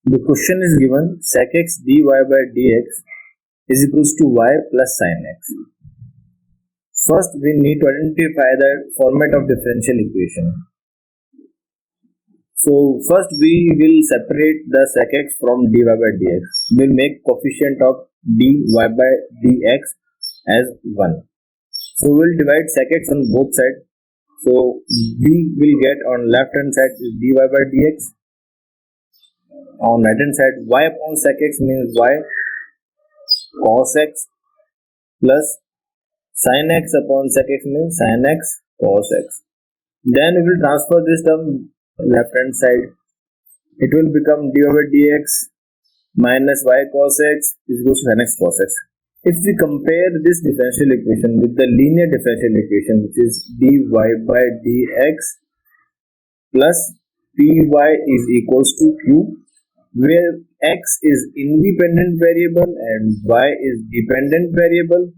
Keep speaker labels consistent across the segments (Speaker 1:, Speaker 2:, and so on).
Speaker 1: The question is given sec x dy by dx is equals to y plus sin x. First, we need to identify the format of differential equation. So first we will separate the sec x from dy by dx. We'll make coefficient of dy by dx as 1. So we'll divide sec x on both sides. So we will get on left hand side is dy by dx. On right hand side y upon sec x means y cos x plus sin x upon sec x means sin x cos x. Then we will transfer this term left hand side. It will become dy by dx minus y cos x is equal to sin x cos x. If we compare this differential equation with the linear differential equation, which is dy by dx plus py is equals to q, where x is independent variable and y is dependent variable,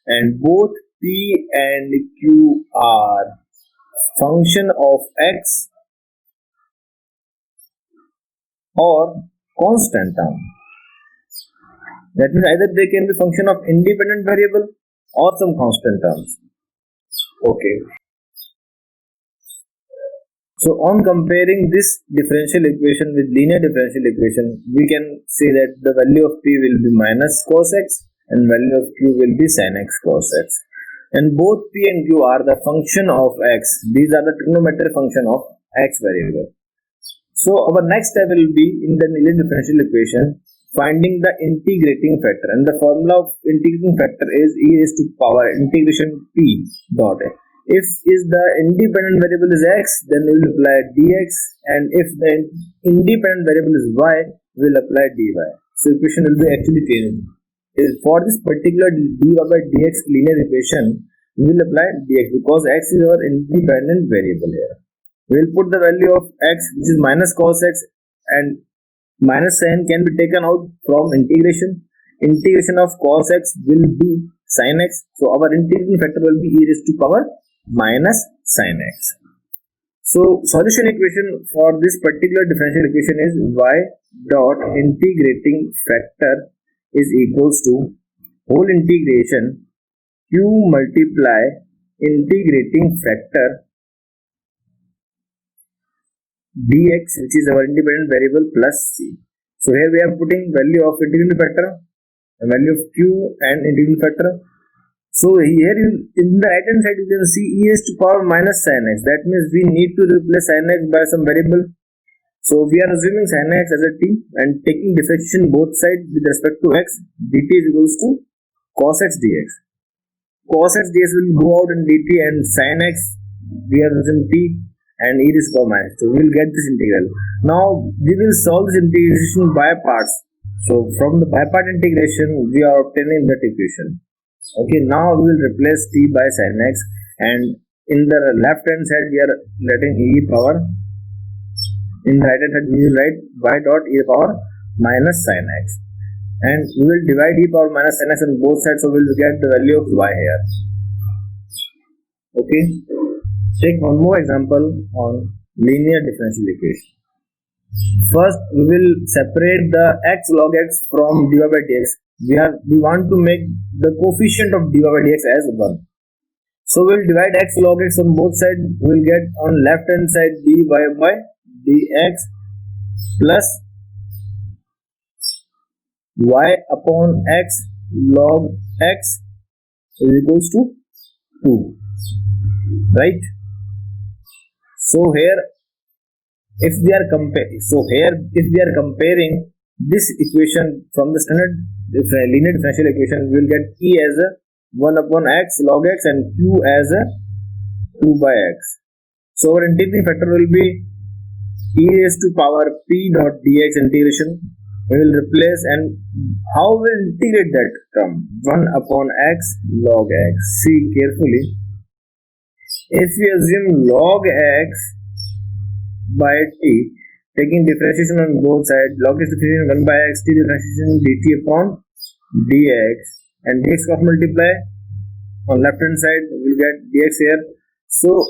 Speaker 1: and both p and q are function of x or constant term. That means either they can be function of independent variable or some constant terms. Okay. So on comparing this differential equation with linear differential equation, we can say that the value of p will be minus cos x and value of q will be sin x cos x. And both p and q are the function of x. These are the trigonometric function of x variable. So our next step will be in the linear differential equation finding the integrating factor, and the formula of integrating factor is e raised to power integration p dot. If the independent variable is x, then we will apply dx, and if the independent variable is y, we will apply dy. So equation will be actually changed. For this particular dy by dx linear equation, we will apply dx because x is our independent variable here. We will put the value of x, which is minus cos x, and minus sin can be taken out from integration. Integration of cos x will be sin x. So our integrating factor will be e raised to power minus sin x. So solution equation for this particular differential equation is y dot integrating factor is equals to whole integration q multiply integrating factor dx, which is our independent variable, plus c. So here we are putting value of integrating factor, value of q and integrating factor. So here in the right hand side you can see e raised to power minus sin x. That means we need to replace sin x by some variable. So we are assuming sin x as a t and taking differentiation both sides with respect to x. dt is equals to cos x dx. Cos x dx will go out in dt, and sin x we are using t and e raised to power minus. So we will get this integral. Now we will solve this integration by parts. So from the by part integration we are obtaining that equation. Okay, now we will replace t by sin x, and in the left hand side we are letting e power. In the right hand side we will write y dot e power minus sin x, and we will divide e power minus sin x on both sides, so we will get the value of y here. Okay. Take one more example on linear differential equation. First, we will separate the x log x from dy by dx. We want to make the coefficient of dy by dx as 1. So we will divide x log x on both sides. We will get on left hand side dy by dx plus y upon x log x is equals to 2. Right? So here if we are comparing this equation from the standard linear differential equation, we will get e as a 1 upon x log x and q as a 2 by x. So our integrating factor will be e raised to power p dot dx integration. We will replace, and how we will integrate that term? 1 upon x log x. See carefully. If we assume log x by t, taking differentiation on both sides, log x differentiation 1 by x, t differentiation dt upon dx, and dx cross multiply on left hand side we will get dx here. So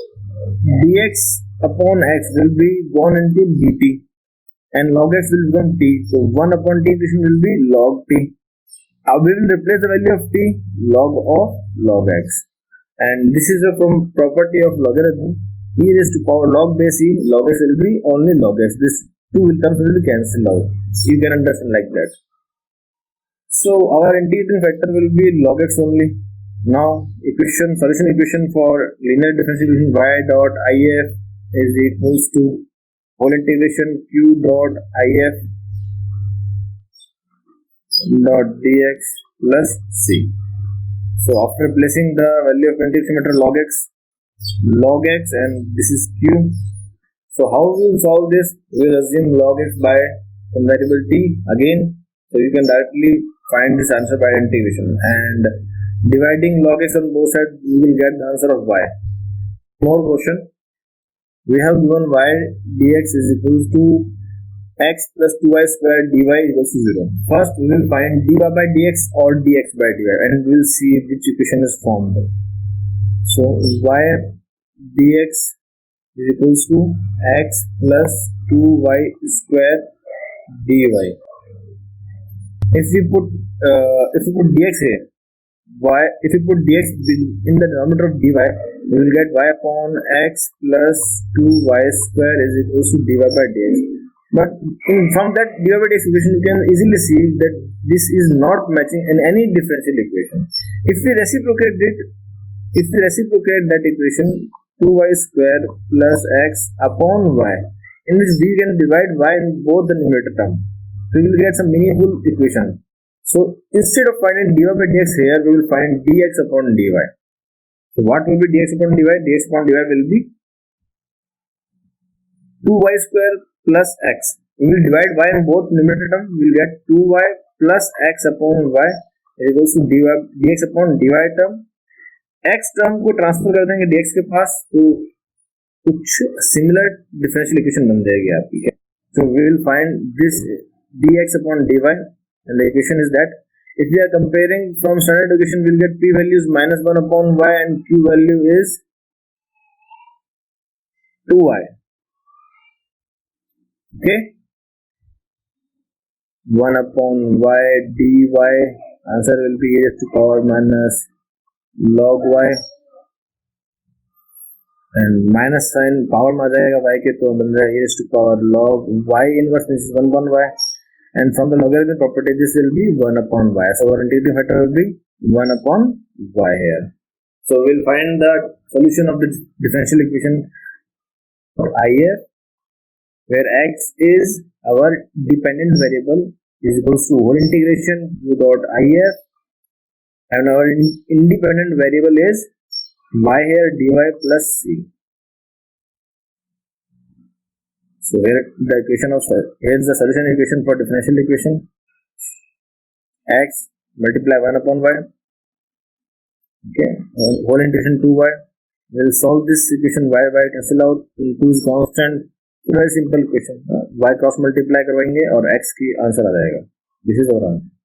Speaker 1: dx upon x will be gone into dt. and log x will become t. So 1 upon t equation will be log t. We will replace the value of t log of log x, and this is a property of logarithm. E raised to power log base e, log x will be only log x. This two terms will be cancelled out. You can understand like that. So our integrating factor will be log x only. Now solution equation for linear differential equation y dot if is equals to whole integration q dot if dot dx plus c. So after placing the value of integration factor log x and this is q. So how we will solve this? We will assume log x by some variable t again. So you can directly find this answer by integration, and dividing log x on both sides you will get the answer of y. More question. We have given y dx is equals to x plus 2y square dy equals to 0. First we will find dy by dx or dx by dy, and we will see which equation is formed. So y dx is equals to x plus 2y square dy. If we put dx here, if we put dx in the denominator of dy, we will get y upon x plus 2y square is equals to dy by dx. But from that dy by dx equation, you can easily see that this is not matching in any differential equation. If we reciprocate that equation, 2y square plus x upon y, in which we can divide y in both the numerator term. So we will get some meaningful equation. So instead of finding dy by dx here, we will find dx upon dy. So what will be dx upon dy? Dx upon dy will be 2y square plus x. We will divide y in both numerator term. We will get 2y plus x upon y equals to dx upon dy term. x term को transfer कर देंगे dx के पास, तो कुछ similar differential equation बन जाएगी आपकी. So we will find this dx upon dy, and the equation is that if we are comparing from standard equation, we will get p value is minus 1 upon y and q value is 2y. Okay, 1 upon y dy, answer will be e raised to power minus log y, and minus sign power में आ जाएगा y के, तो बन जाएगा e raised to power log y inverse, this is 1 upon y, and from the logarithm property this will be 1 upon y. So our integrating factor will be 1 upon y here. So we will find the solution of the differential equation for if, where x is our dependent variable, is equals to whole integration u dot if, and our independent variable is y here dy plus c. So here the equation of here is the solution equation for differential equation. X multiply 1 upon y. Okay, whole integration 2y. We will solve this equation, y cancel out, 2 is constant. Very simple equation. Y cross multiply करवाएंगे और x की answer आ जाएगा. This is our answer.